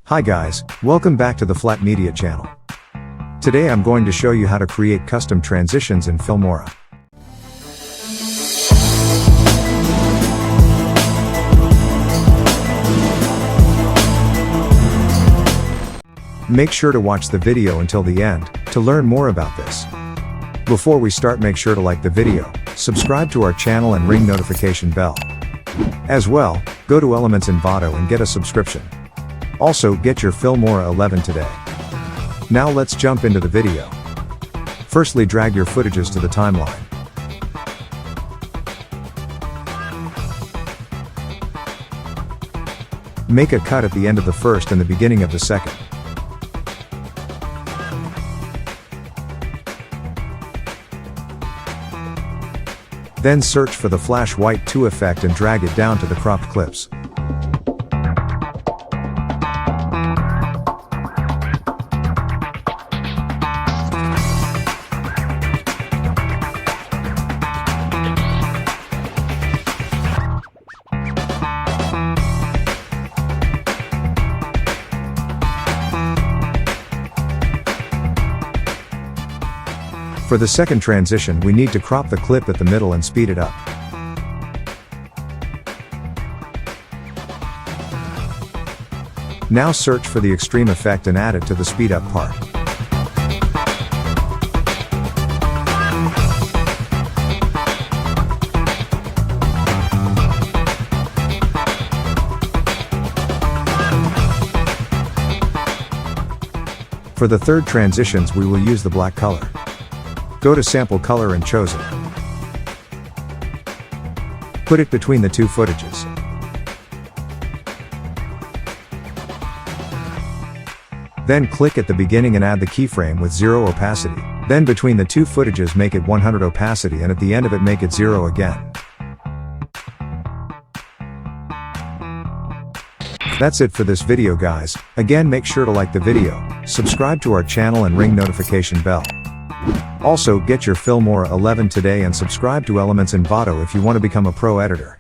Hi guys, welcome back to the Flat Media channel. Today I'm going to show you how to create custom transitions in Filmora. Make sure to watch the video until the end to learn more about this. Before we start, make sure to like the video, subscribe to our channel and ring notification bell. As well, go to Elements Envato and get a subscription. Also, get your Filmora 11 today. Now let's jump into the video. Firstly, drag your footages to the timeline. Make a cut at the end of the first and the beginning of the second. Then search for the Flash White 2 effect and drag it down to the cropped clips. For the second transition, we need to crop the clip at the middle and speed it up. Now search for the extreme effect and add it to the speed up part. For the third transitions, we will use the black color. Go to Sample Color and choose it. Put it between the two footages. Then click at the beginning and add the keyframe with 0 opacity. Then between the two footages make it 100 opacity and at the end of it make it 0 again. That's it for this video guys. Again, make sure to like the video, subscribe to our channel and ring notification bell. Also, get your Filmora 11 today and subscribe to Elements Envato if you want to become a pro editor.